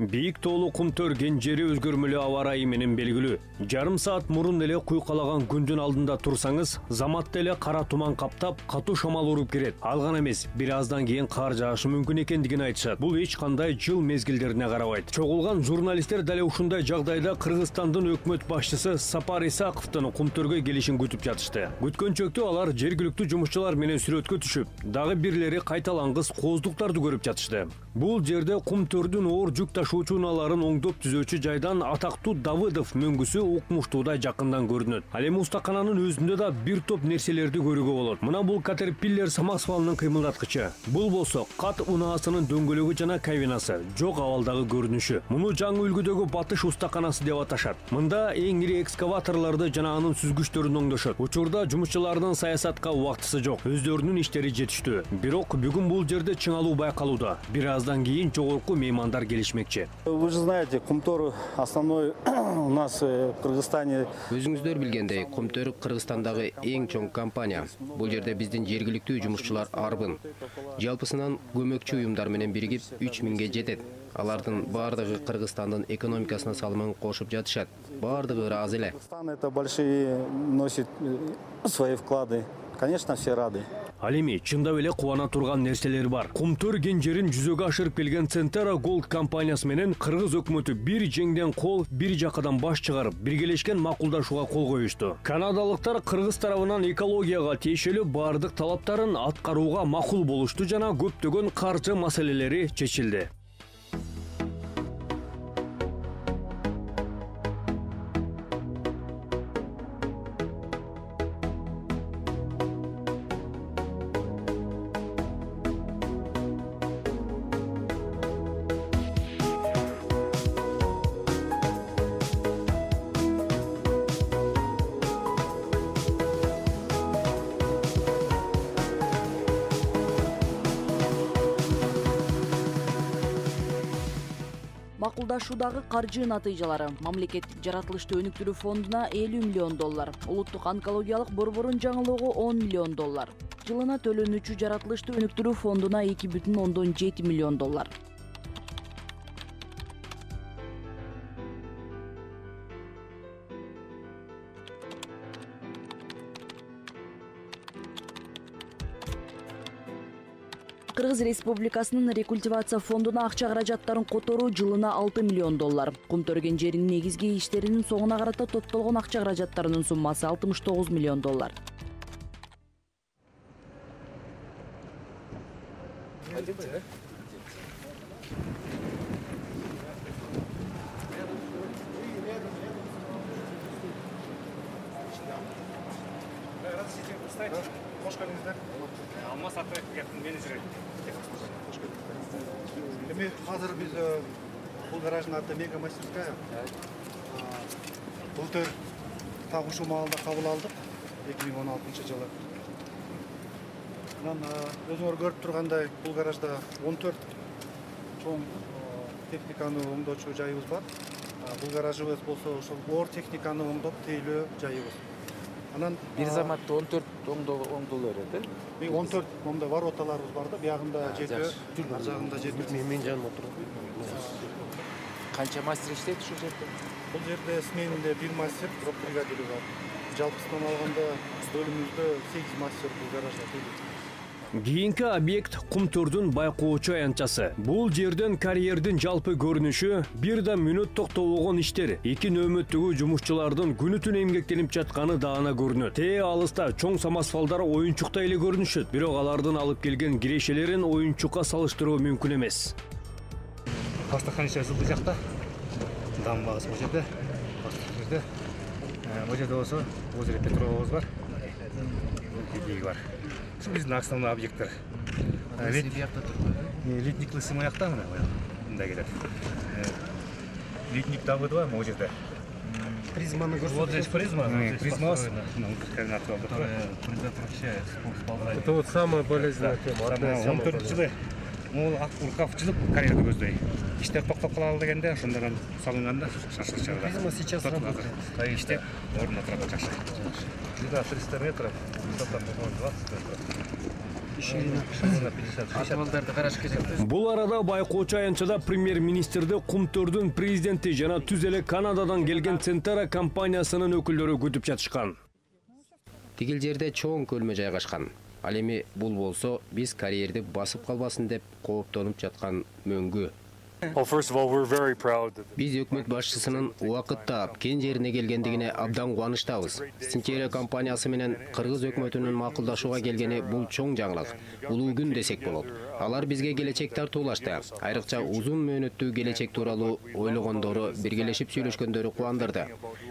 Бийик тоолуу Кумтөр жери өзгөрмөлүү аба ырайы менен белгилүү. Жарым саат мурун эле куйкалаган күндүн алдында турсаңыз, заматта эле кара туман каптап, катуу шамал уруп кирет. Ал гана эмес, бир аздан кийин кар жаашы мүмкүн экендигин айтышат. Бул эч кандай жыл мезгилдерине карабайт. Чогулган журналисттер дал ушундай жагдайда Кыргызстандын өкмөт башчысы Сапар Исаковдун Кумтөргө келишин күтүп жатышты. Күткөнчөктө алар жергиликтүү жумушчулар менен сүрөткө түшүп, дагы бирлери кайталангыс кооздуктарды көрүп жатышты. Бул жерде Кумтөрдүн оор жүк ташуучу унааларын оңдоп түзөөчү жайдан атактуу Давыдов мөңгүсү укмуштуудай жакындан көрүнөт. Ал эми устакананын өзүндө да бир топ нерселерди көрүүгө болот. Мына бул Caterpillar самосвалынын кыймылдаткычы. Бул болсо кат унаасынын дөңгөлөгү жана кабинасы, жок абалдагы көрүнүшү. Муну жаңы үлгүдөгү батыш устаканасы деп аташат. Мында эң ири экскаваторлорду жана анын сүзгүчтөрүн оңдошот. Учурда жумушчулардын саясатка убактысы жок, өздөрүнүн иштери жетиштүү. Бирок бүгүн бул жерде чыңалуу байкалууда. Бир аздан кийин жогорку меймандар келишмекчи. Вы же знаете, Кумтор основной у нас в Кыргызстане. Өзүңүздөр билгендей, Кумтөр Кыргызстандагы эң чоң компания. Бул жерде биздин жергиликтүү жумушчулар арбын. Жалпысынан көмөкчү уюмдар менен биригип 3000ге жетет. Алардын бардыгы Кыргызстандын экономикасына салымын кошуп жатышат. Бардыгы ыраазы эле. Это большие носит свои вклады. Конечно, все рады. Ал эми чындап эле кубана турган нерселер бар. Кумтөр жерин жүзөгө ашырып келген Центера Gold компаниясы менен кыргыз өкмөтү бир жеңден кол, бир жакадан баш чыгарып, биргелешкен макулдашууга кол коюшту. Канадалыктар кыргыз тарабынан экологияга тиешелүү бардык талаптарын аткарууга макул болушту жана көптөгөн каржы маселелери чечилди. Макулдашуудагы каржы натыйжалары: мамлекеттик жаратылышты өнүктүрүү фондуна $50 миллион, улуттук онкологиялык борборун жаңылоого $10 миллион, жылына төлөнүүчү жаратылышты өнүктүрүү фондуна $2,7 миллион. Кыргыз Республикасынын рекультивация фондуна акча каражаттарын которуу жылына $6 миллион. Кумтөр жеринин негизги иштеринин соңуна карата топтолгон акча каражаттарынын суммасы $69 миллион. Азыр биз бул гараждын аты мега мастерская. Былтыр так ушул маалда кабыл алдык 2016-жылы. Анан өзүңөр көрүп тургандай бул гаражда 14 чоң техниканы оңдоочу жайыбыз бар. Бул гаражыбыз болсо ошол оор техниканы оңдоп тейлөө жайыбыз. Анан бир заматта 14 оңдоло берет, 14 момда вороталарыбыз бар да, биягында 7, ар жагында 7. Мен жаным отурган. Канча мастер иштейт ушул жерде? Бул жерде сменинде 1 мастер, бригадир бар. Жалпысынан алганда бөлүмүздө 8 мастер бул гаражда тейлейт. Кийинки объект Кумтөрдүн байкоочу аянтчасы. Бул жерден карьердин жалпы көрүнүшү, бир да мүнөт токтолбогон иштер, 2 нөөмөттөгү жумушчулардын күнү-түн эмгектенип жатканы даана көрүнөт. Алыста чоң самосвалдар оюнчуктай эле көрүнүшөт, бирок алардын алып келген кирешелерин оюнчукка салыштыруу мүмкүн эмес. Пастаханица жылды жакта, дамбасы бул жерде, жерде. Бул жерде болсо, озеро Петровобуз бар. Бар. Şu bizim основной объекттер. Литник лысым аяқта мына мында келет. Литник Давыдова мына жерде. Призманы көрсөтөт. Вот здесь призма, призма, Это вот самая болезненная тема. 14-жылы ол уркавчылык карьерди көздөй. Иштер токтоп калалы дегенде ошондон салынганда шашылып чыгат. Призма сейчас работает. Иштеп ордуна турат жакшы. Длина 300 метров, высота 20 метров. Атымалдарды караш керек. Бул арада байкоочу аянтчада премьер-министрди Кумтөрдүн президенти жана түз эле Канададан келген Центара компаниясынын өкүлдөрү күтүп жатышкан. Тигил жерде чоң көлмө жайгашкан. Ал эми бул болсо биз карьерди басып калбасын деп кооптонуп жаткан мөңгү. Биз өкмөт башчысынын убакыт таап кен жерине келгендигине абдан кубанычтабыз. Синтера компаниясы менен Кыргыз өкмөтүнүн макулдашууга келгени бул чоң жаңылык. Улуу күн десек болот. Алар бизге келечек тартуулашты. Айрыкча узун мөөнөттүү келечек тууралуу ойлогондору, биргелешип сүйлөшкөндөрү кубандырды.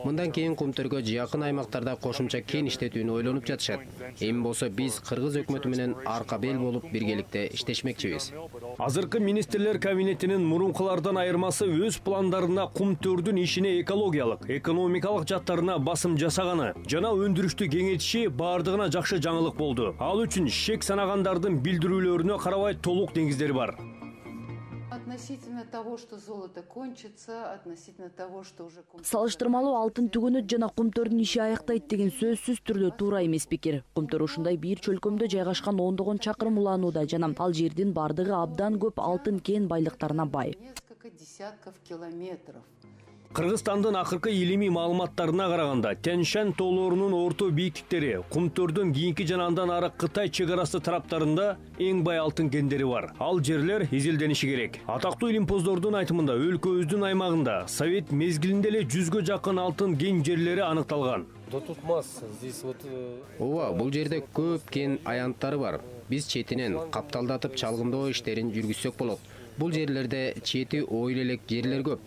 Мындан кийин Кумтөргө жакын аймактарда кошумча кен иштетүүнү ойлонуп жатышат. Эми болсо биз Кыргыз өкмөтү менен арка бел болуп биргеликте иштешмекчибиз. Азыркы министрлер кабинетинин мурункулардан айырмасы өз пландарына Кумтөрдүн ишине экологиялык, экономикалык жаттарына басым жасаганы жана өндүрүштү кеңейтиши бардыгына жакшы жаңылык болду. Ал үчүн шек санагандардын билдирүүлөрүнө карабай толук негиздери бар. Относительно того, что золото кончится, относительно того, что уже... Салыштырмалуу алтын түгөнөт жана Кумтөрдүн иши аяктайт деген сөзсүз түрдө туура эмес пикир. Кумтөр ушундай бир чөлкөмдө жайгашкан ондогон чакырым уланууда жана ал жердин бардыгы абдан көп алтын кен байлыктарына бай. Несколько десятков километров. Кыргызстандын акыркы илимий маалыматтарына караганда, Тянь-Шань тоолорунун орто бийиктиктери Кумтөрдүн кийинки жана андан ары Кытай чек арасы тараптарында эң бай алтын кендери бар. Ал жерлер изилдениши керек. Атактуу илимпоздордун айтымында өлкөбүздүн аймагында Совет мезгилинде эле 100гө жакын алтын кен жерлери аныкталган. Ооба, бул жерде көп кен аянттары бар. Биз четинен капталдатып чалгындоо иштерин жүргүзсөк болот. Бул жерлерде чети ойл элек жерлер көп.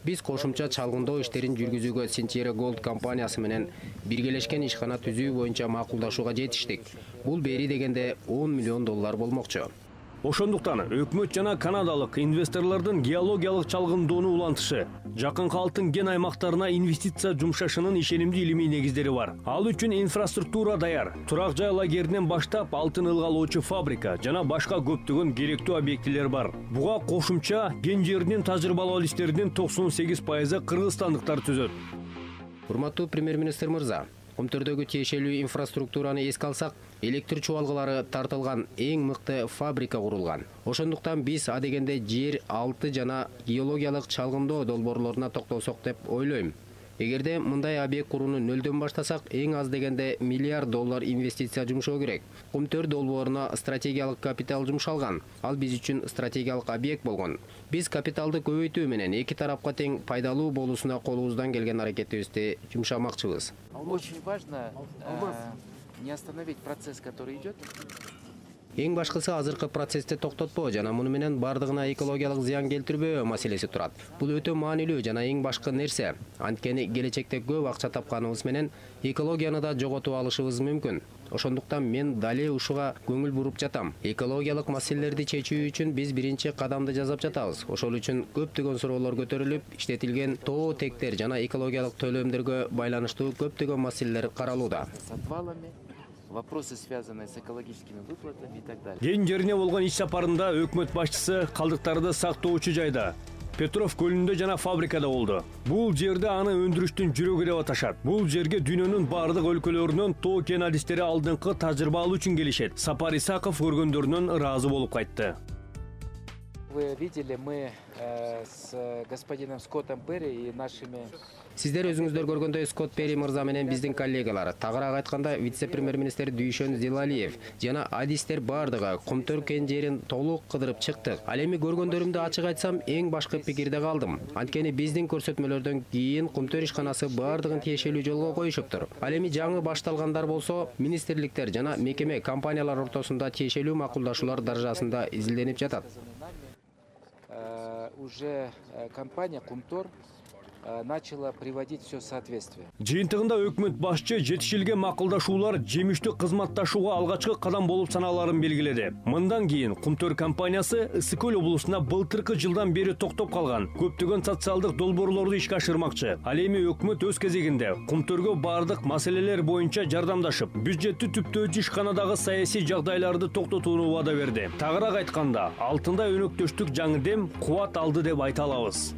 Биз кошумча чалгындоо иштерин жүргүзүүгө Синтера Gold компаниясы менен биргелешкен ишкана түзүү боюнча макулдашууга жетиштик. Бул бери дегенде $10 миллион болмокчу. Ошондуктан өкмөт жана канадалык инвесторлордун геологиялык чалгындоону улантышы, жакынкы алтын кен аймактарына инвестиция жумшашынын ишенимдүү илимий негиздери бар. Ал үчүн инфраструктура даяр. Турак жай лагеринен баштап алтын ылгалоочу фабрика жана башка көптөгөн керектүү объектилер бар. Буга кошумча кен жеринин тажрыйбалуу адистеринин 98% кыргызстандыктар түзөт. Урматтуу премьер-министр мырза, Кумтөрдөгү тиешелүү инфраструктураны эске алсак, электр чубалгылары тартылган эң мыкты фабрика курулган. Ошондуктан биз адегенде жер, алты жана геологиялык чалгындоо долбоорлоруна токтолсок деп ойлойм. Эгерде мындай объект курууну нөлдөн баштасак, эң аз дегенде $1 миллиард инвестиция жумшоо керек. Кумтөр долбооруна стратегиялык капитал жумшалган. Ал биз үчүн стратегиялык объект болгон. Биз капиталды көбөйтүү менен эки тарапка тең пайдалуу болуусуна колубуздан келген аракетибизди жумшамакчыбыз. Очень важно не остановить процесс, который идет. Эң башкысы азыркы процессти токтотпоо жана муну менен бардыгына экологиялык зыян келтирбөө маселеси турат. Бул өтө маанилүү жана эң башкы нерсе. Анткени келечекте көп акча тапканыбыз менен экологияны да жоготуп алышыбыз мүмкүн. Ошондуктан мен дале ушуга көңүл буруп жатам. Экологиялык маселелерди чечүү үчүн биз биринчи кадамды жасап жатабыз. Ошол үчүн көптөгөн суроолор көтөрүлүп, иштетилген тоо тектер жана экологиялык төлөмдөргө байланыштуу көптөгөн маселелер каралууда. Вопросы, связанные с экологическими выплатами и так далее. Кен жерине болгон иш сапарында өкмөт башчысы калдыктарды сактоочу жайда Петров көлүндө жана фабрикада болду. Бул жерде аны өндүрүштүн жүрөгү деп аташат. Бул жерге дүйнөнүн бардык өлкөлөрүнөн тоо кен адистери алдыңкы тажрыйба алуу үчүн келишет. Сапар Исаков көргөндөрүнөн ыраазы болуп кайтты. Вы видели, мы с господином Скоттом Перри и нашими... Сиздер өзүңүздөр көргөндөй Скотт Перри мырза менен биздин коллегалар, тагыраак айтканда вице-премьер-министр Дүйшөн Зилалиев жана адистер бардыгы Кумтөр кен жерин толук кыдырып чыктык. Ал эми көргөндөрүмдү ачык айтсам, эң башкы пикирде калдым. Анткени биздин көрсөтмөлөрдөн кийин Кумтөр ишканасы бардыгын тиешелүү жолго коюшуптур. Ал эми жаңы башталгандар болсо, министрликтер жана мекеме компаниялар ортосунда тиешелүү макулдашуулар даражасында изилденип жатат. Уже компания Кумтор начала приводить все в соответствие. Жыйынтыгында өкмөт башчы жетишилген макулдашуулар жемиштүү кызматташууга алгачкы кадам болуп саналарын белгиледи. Мындан кийин Кумтөр компаниясы Ысык Көл облусуна былтыркы жылдан бери токтоп калган көптөгөн социалдык долбоорлорду ишке ашырмакчы. Ал эми өкмөт өз кезегинде Кумтөргө бардык маселелер боюнча жардамдашып, бюджетти түптөөчү ишканадагы саясий жагдайларды токтотууну убада берди. Тагыраак айтканда, алтында өнөктөштүк жаңы дем кубат алды деп айта алабыз.